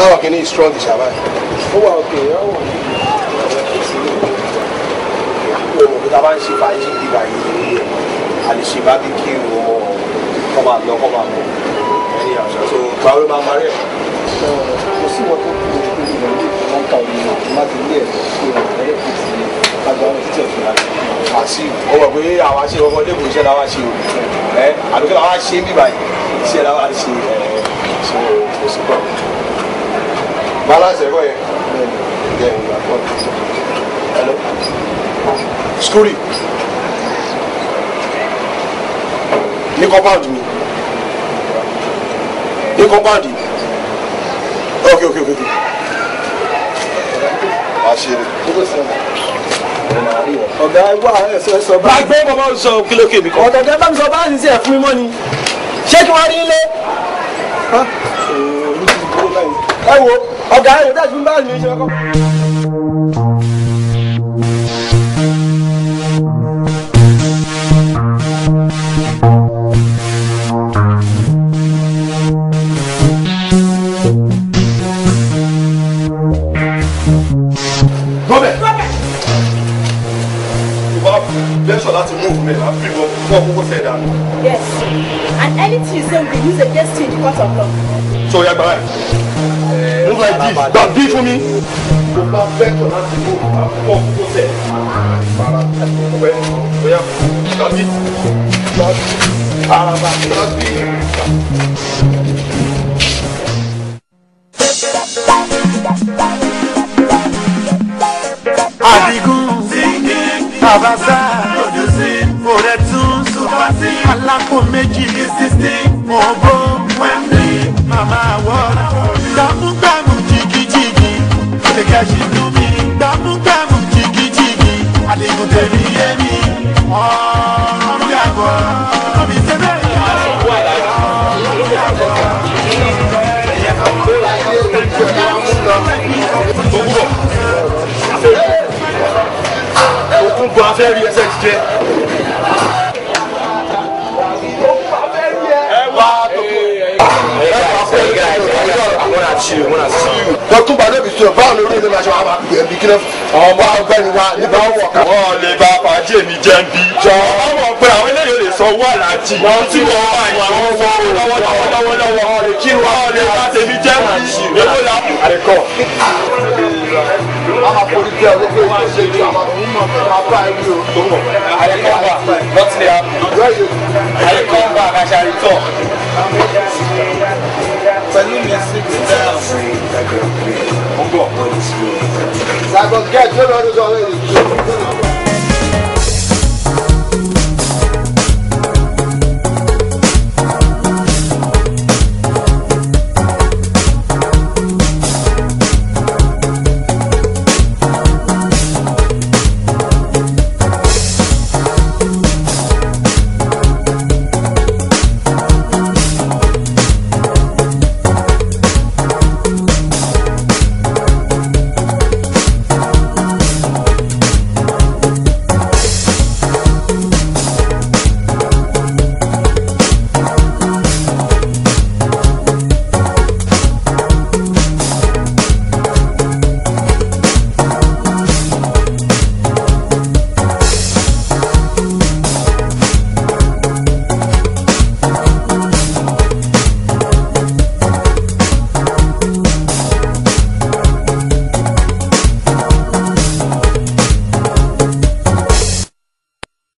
Sáwọn kìíní strong ṣàbáyé. Ó wà òkè ọ̀wọ̀. Òwò bí ta bá ń ṣe fàájì bíbá yìí, a lè ṣe barbecue kọ́ máa lọ kọ́ máa bọ̀. Ẹni àṣà tó gbàwé máa parí ẹ̀. Kò sí ìwọ tó kú ìrọ̀lẹ́ ìfọwọ́n ká omi náà má ti lé ẹ̀ sí ìrọ̀lẹ́ ìfọwọ́n kájọ àwọn títí ọ̀tún láti. Àṣì ó wọ̀ pé àwa ṣe ọmọdé kò iṣẹ́ làwa ṣe o. Àdókè làwa ṣe ń bíbá yìí, iṣẹ́ làwa ṣe ṣe oṣù pọ̀. Balance ẹ̀kọ́ yẹn. Hello. Skuri. Ní compound mi. Ní compound. Okay. Àṣírí. Ọ̀gá wà ẹ̀sọ́ bá. Gbàgbé bàbá sọ kílókè mi kan. Ọ̀gá bá mi sọ bá ń ṣe ẹ̀ fún mi mọ́ ni. Ṣé kí wọ́n rí ilé? Ẹ wo ọ̀gá ẹ̀rọ dájú ń bá mi ṣe ọkọ. Yes, and anything you say we can use against you in the court of law. So yeah, bye. Move like this. Don't be for me. Mo máa fẹ́ tọ̀ láti mú àpò kókó sẹ̀. Fara wẹ̀ bóyá tàbí araba tàbí. Adigun singing, Abasa producing, Oretun supersing, Alákò méjì existing, Mobo Wembley, Mama Wọ́lá, gbàmúgbàmù jìgìjìgì, Adékẹ́sì Lumi, gbàmúgbàmù jìgìjìgì, Adigun tèmi yémi, ọ̀rọ̀ yàgò, ọ̀bí sẹ́bẹ̀ yàrá. Òkun bọ̀ afẹ́ rí ẹsẹ̀ ti jẹ́. Dọ́kítún Bàdé bí sọ̀rọ̀ báwo lórí ilé máa ṣe wá máa pè é bí kí náà ọmọ ọgbẹ́ni wa nígbà wọ̀ ká. Wọ́n lè bá fàájì èmi jẹ́ ń bí. Jọ ọmọ pé àwọn eléyìí lè sọ owó àlàjì. Wọ́n tí wọ́n wá ìwà wọn fọ́ lọ́wọ́lọ́wọ́. Kí wọ́n lè bá tèmi jẹ́ ń bí. Èwo la. Àríkọ́. Àwọn àpòrí jẹ́ olóògbé ìṣe ìjọ àwọn onímọ̀ bàbá ẹ̀rí o. Àríkọ́ bá lọ́tìlẹ̀ àríkọ́ bá àkàṣàrí tọ̀. Pẹ̀lú mi sí ìgbà. Ṣàgbọ̀n gẹ̀ẹ́tì ló lọ́dún sọ lórí.